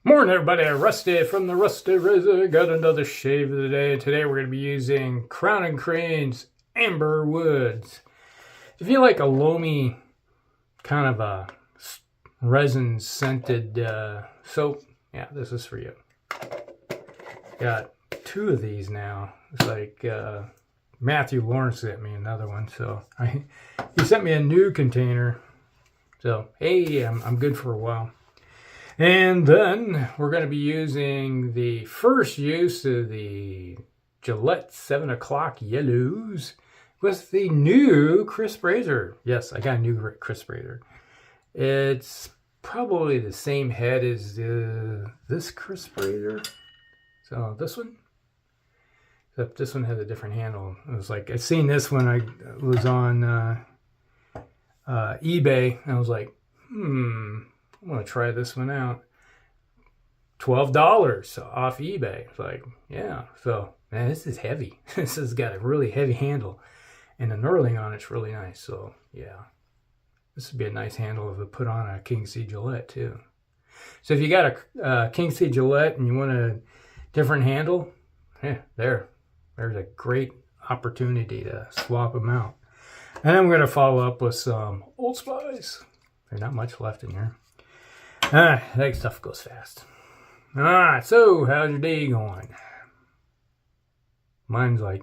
Morning, everybody. Rusty from the Rusty Razor. Got another shave of the day. Today we're going to be using Crowne and Crane's Amber Woods. If you like a loamy, kind of a resin scented soap, yeah, this is for you. Got two of these now. It's like Matthew Lawrence sent me another one, so he sent me a new container. So hey, I'm good for a while. And then we're going to be using the first use of the Gillette 7 o'clock yellows with the new Krisp razor. Yes, I got a new Krisp razor. It's probably the same head as this Krisp razor. So this one, except this one has a different handle. It was like, I seen this when I was on eBay, and I was like, I'm going to try this one out. $12 off eBay. It's like, yeah. So, man, this is heavy. This has got a really heavy handle. And the knurling on it's really nice. So, yeah. This would be a nice handle to put on a King C Gillette, too. So, if you got a King C Gillette and you want a different handle, yeah, there's a great opportunity to swap them out. And I'm going to follow up with some Old Spice. There's not much left in here. That stuff goes fast. Alright, so how's your day going? Mine's like,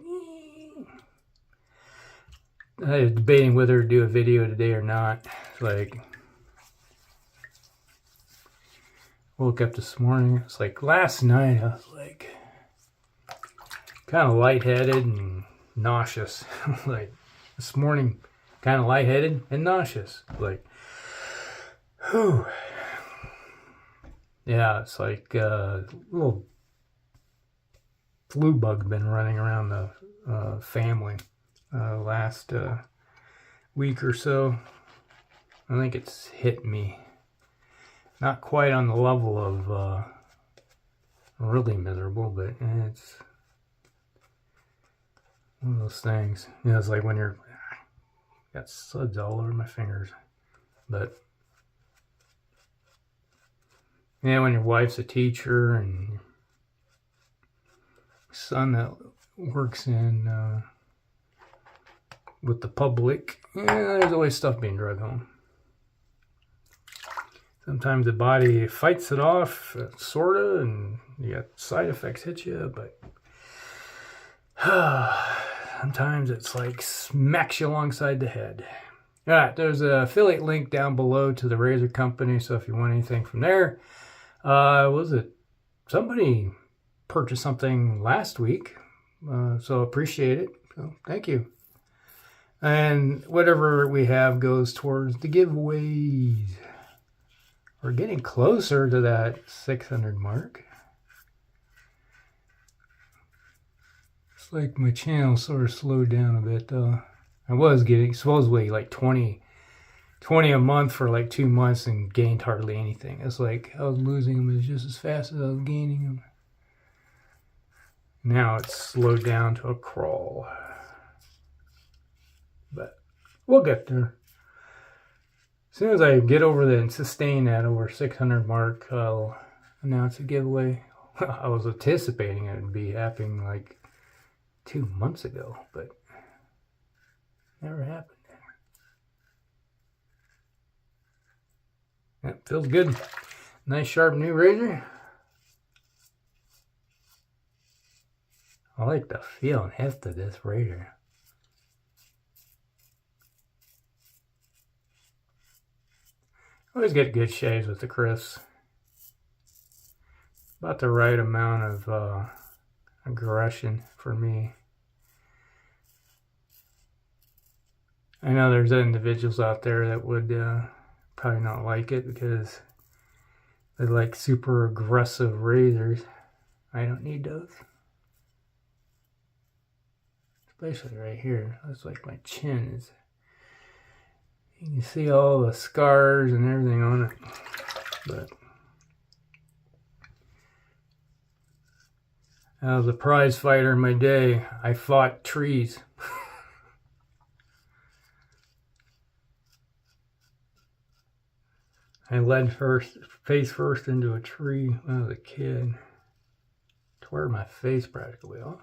I was debating whether to do a video today or not. It's like, woke up this morning. It's like last night I was like, kind of lightheaded and nauseous. Like this morning, kind of lightheaded and nauseous. Like, whew. Yeah, it's like a little flu bug been running around the family last week or so. I think it's hit me. Not quite on the level of really miserable, but it's one of those things. You know, it's like when you're got suds all over my fingers, but. Yeah, when your wife's a teacher and your son that works in with the public, yeah, there's always stuff being dragged home. Sometimes the body fights it off, sorta, and you got side effects hit you, but sometimes it's like smacks you alongside the head. All right, there's an affiliate link down below to the razor company, so if you want anything from there. Was it somebody purchased something last week, so appreciate it. So thank you. And whatever we have goes towards the giveaways. We're getting closer to that 600 mark. It's like my channel sort of slowed down a bit. I was getting supposedly like 20 a month for like 2 months and gained hardly anything. It's like I was losing them just as fast as I was gaining them. Now it's slowed down to a crawl. But we'll get there. As soon as I get over and sustain that over 600 mark, I'll announce a giveaway. I was anticipating it would be happening like 2 months ago, but never happened. That feels good. Nice sharp new razor. I like the feel and heft of this razor. Always get good shaves with the Krisp. About the right amount of aggression for me. I know there's individuals out there that would probably not like it because they like super aggressive razors. I don't need those. Especially right here. Looks like my chin is. You can see all the scars and everything on it. But I was a prize fighter in my day. I fought trees. I led face first into a tree when I was a kid. Tore my face practically off.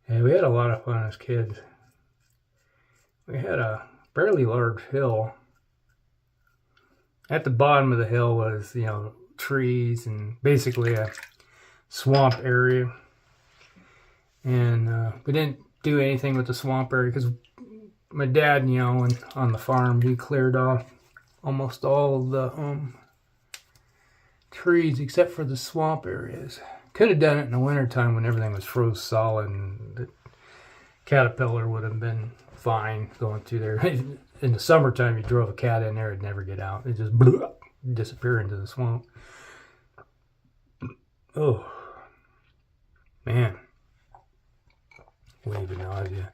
And we had a lot of fun as kids. We had a fairly large hill. At the bottom of the hill was, trees and basically a swamp area. And we didn't do anything with the swamp area because my dad, on the farm, he cleared off almost all of the trees except for the swamp areas. Could have done it in the wintertime when everything was froze solid, and the caterpillar would have been fine going through there. In the summertime, you drove a cat in there, it'd never get out. It just disappear into the swamp. Oh, man. Wave of nausea.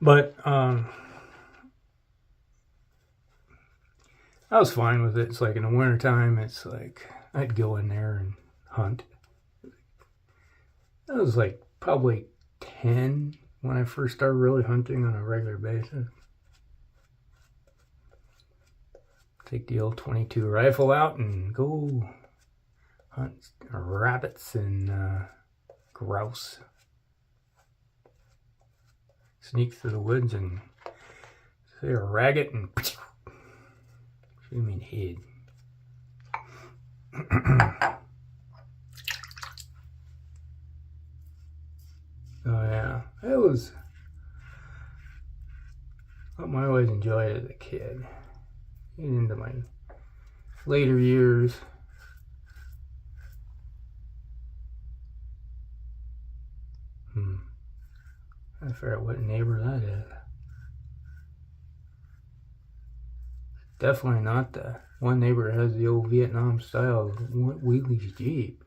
But I was fine with it. It's like in the wintertime, it's like I'd go in there and hunt. I was like probably 10 when I first started really hunting on a regular basis. Take the old .22 rifle out and go hunt rabbits and grouse. Sneak through the woods and say a rabbit and shoot him in the head. Oh yeah, it was something I always enjoyed as a kid. Getting into my later years. I figure out what neighbor that is. Definitely not the one neighbor that has the old Vietnam style Wheelie's Jeep.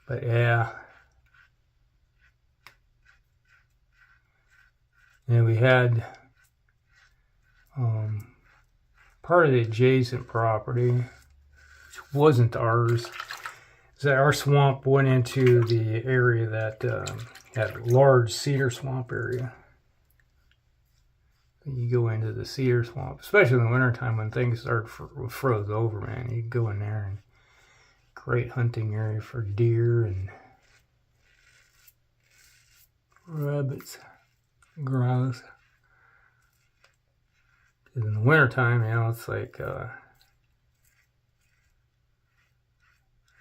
But yeah. And we had part of the adjacent property, which wasn't ours, is that our swamp went into the area that had a large cedar swamp area. You go into the cedar swamp, especially in the wintertime when things start froze over, man. You go in there, and great hunting area for deer and rabbits, grouse. In the wintertime, it's like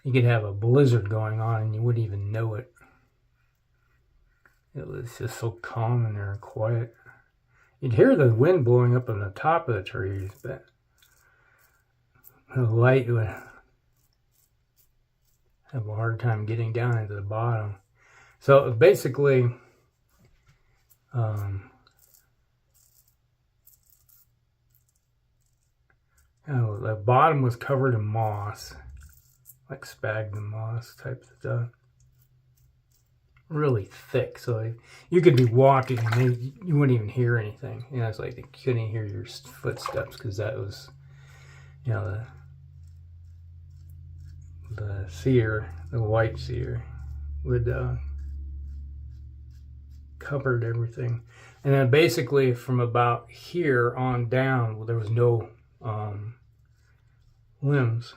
you could have a blizzard going on and you wouldn't even know it. It was just so calm in there and quiet. You'd hear the wind blowing up on the top of the trees, but the light would have a hard time getting down into the bottom. So basically, the bottom was covered in moss, like sphagnum moss type stuff. Really thick, so you could be walking and you wouldn't even hear anything. It's like you couldn't even hear your footsteps because that was, the cedar, the white cedar, would covered everything. And then basically from about here on down, there was no limbs.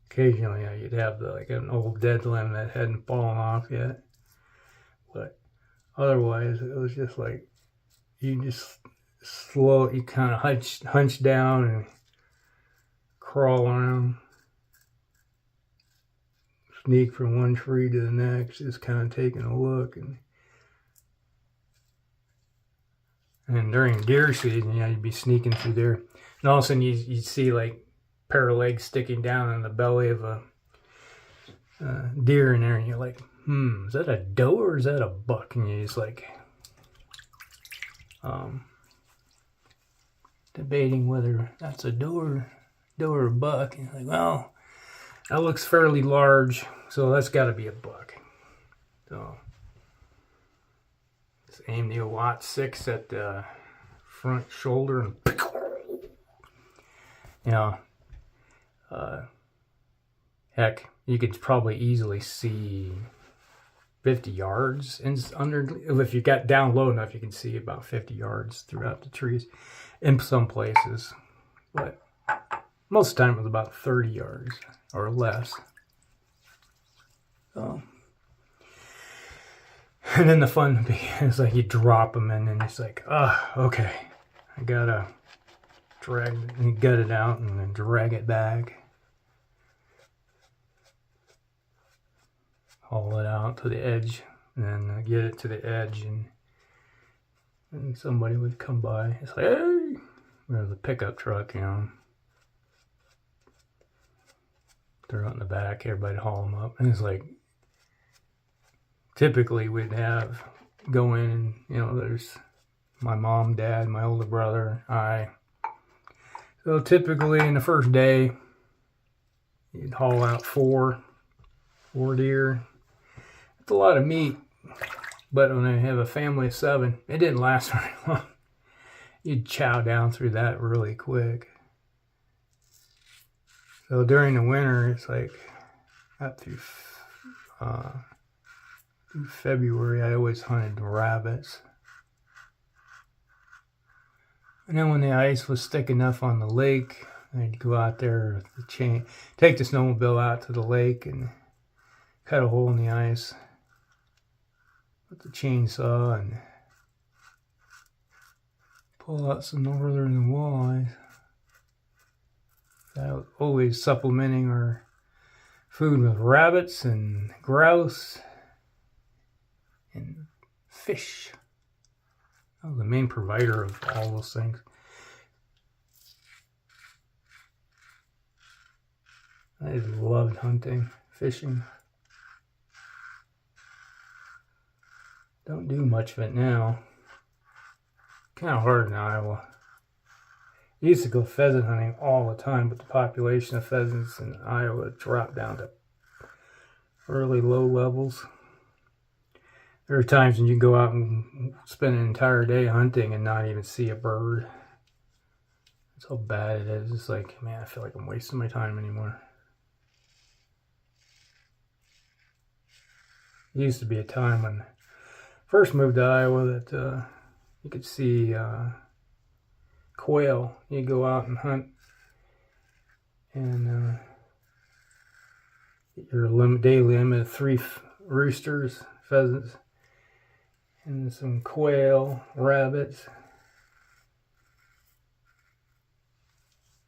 Occasionally, you'd have like an old dead limb that hadn't fallen off yet. But otherwise, it was just like, you just you kind of hunch down and crawl around. Sneak from one tree to the next, just kind of taking a look. And during deer season, you'd be sneaking through there. And all of a sudden, you'd see like pair of legs sticking down in the belly of a deer in there, and you're like, is that a doe or is that a buck? And you're just like debating whether that's a doe or a buck. And you're like, well, that looks fairly large, so that's got to be a buck. So just aim the Watt 6 at the front shoulder, and you know, heck, you could probably easily see 50 yards under. If you got down low enough, you can see about 50 yards throughout the trees in some places, but most of the time it was about 30 yards or less. So, and then the fun is like you drop them in and it's like, okay, I gotta gut it out and then drag it back. Haul it out to the edge and then get it to the edge, and somebody would come by. It's like, hey, there's a pickup truck, you know. They're out in the back, everybody haul them up. And it's like, typically we'd have go in and, you know, there's my mom, dad, my older brother, I. So typically in the first day, you'd haul out four deer. It's a lot of meat, but when I have a family of 7, it didn't last very long. You'd chow down through that really quick. So during the winter, it's like up through February, I always hunted rabbits. And then when the ice was thick enough on the lake, I'd go out there with the chain, take the snowmobile out to the lake and cut a hole in the ice with the chainsaw and pull out some northern walleyes. I was always supplementing our food with rabbits and grouse and fish. I was the main provider of all those things. I just loved hunting, fishing. Don't do much of it now. Kind of hard in Iowa. I used to go pheasant hunting all the time, but the population of pheasants in Iowa dropped down to really low levels. There are times when you go out and spend an entire day hunting and not even see a bird. That's how bad it is. It's like, man, I feel like I'm wasting my time anymore. It used to be a time when I first moved to Iowa that you could see quail. You go out and hunt and your daily limit of 3 roosters, pheasants, and some quail, rabbits.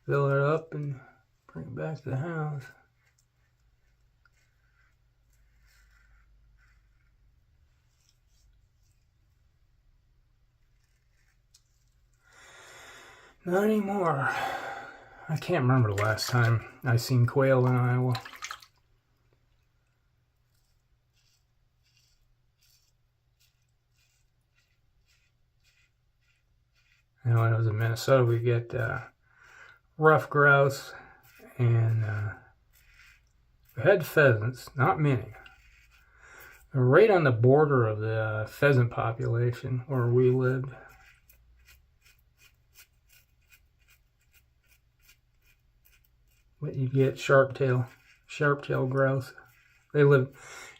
Fill it up and bring it back to the house. Not anymore. I can't remember the last time I seen quail in Iowa. You know, when I was in Minnesota, we get rough grouse and we had pheasants, not many. They're right on the border of the pheasant population where we lived. But you get sharp-tailed grouse. They live,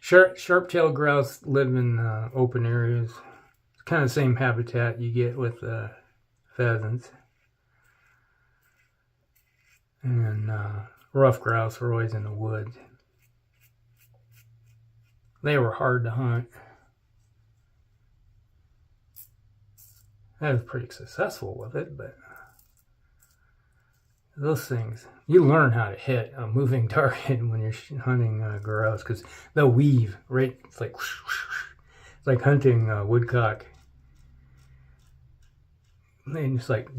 sharp-tailed grouse live in open areas. It's kind of the same habitat you get with pheasants. And rough grouse were always in the woods. They were hard to hunt. I was pretty successful with it, but those things, you learn how to hit a moving target when you're hunting grouse, because they'll weave, right? It's like hunting woodcock. They just like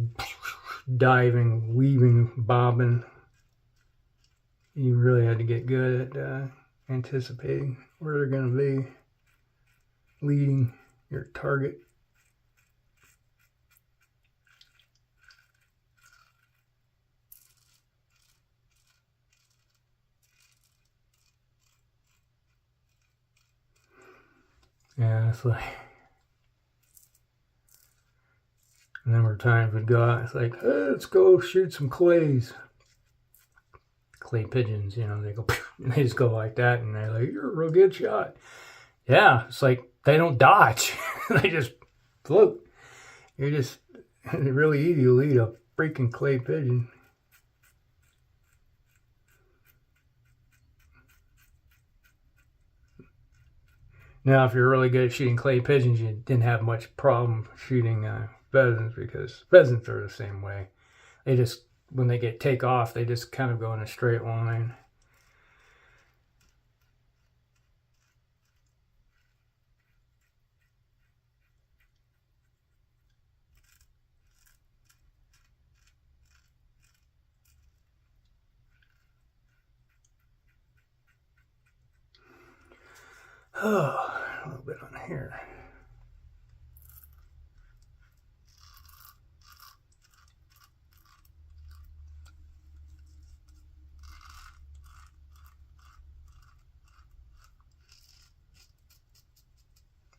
diving, weaving, bobbing. You really had to get good at anticipating where they're going to be, leading your target. Yeah, it's like, and then we're sometimes we'd go out. It's like, hey, let's go shoot some clays. Clay pigeons, you know, they go, they just go like that, and they're like, you're a real good shot. Yeah, it's like they don't dodge. They just float. You're just really easy to eat a freaking clay pigeon. Now, if you're really good at shooting clay pigeons, you didn't have much problem shooting pheasants, because pheasants are the same way. They just, when they take off, they just kind of go in a straight line. Oh, a little bit on here.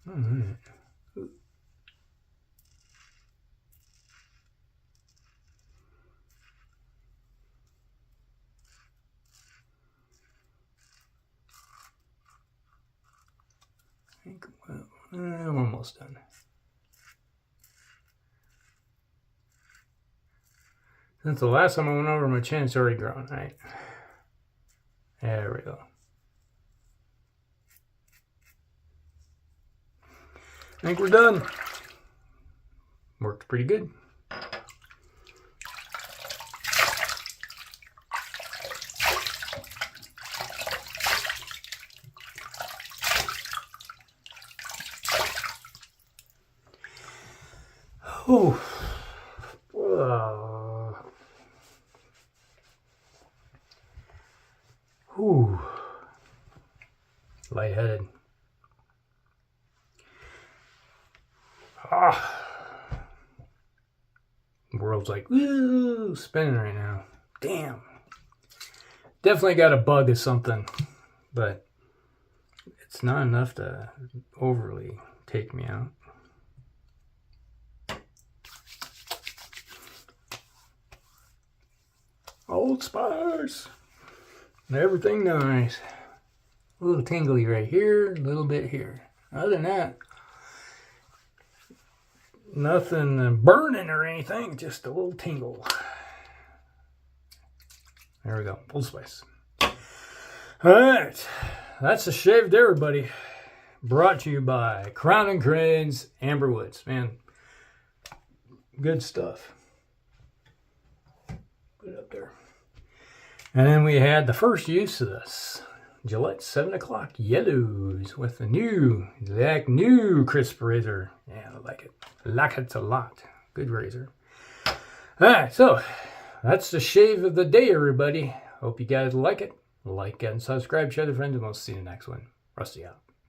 All right. I'm almost done. Since the last time I went over, my chin's already grown, right? There we go. I think we're done. Worked pretty good. Oh. Whew. Lightheaded. The world's like, woo, spinning right now. Damn. Definitely got a bug or something, but it's not enough to overly take me out. Old Spice. Everything nice. A little tingly right here, a little bit here. Other than that, nothing burning or anything, just a little tingle. There we go, Old Spice. Alright, that's the shave to everybody. Brought to you by Crowne and Crane's Amber Woods. Man, good stuff. Put it up there. And then we had the first use of this Gillette 7 o'clock yellows with the new Krisp razor. Yeah, I like it. I like it a lot. Good razor. Alright, so that's the shave of the day, everybody. Hope you guys like it. Like and subscribe, share with friends, and we'll see you in the next one. Rusty out.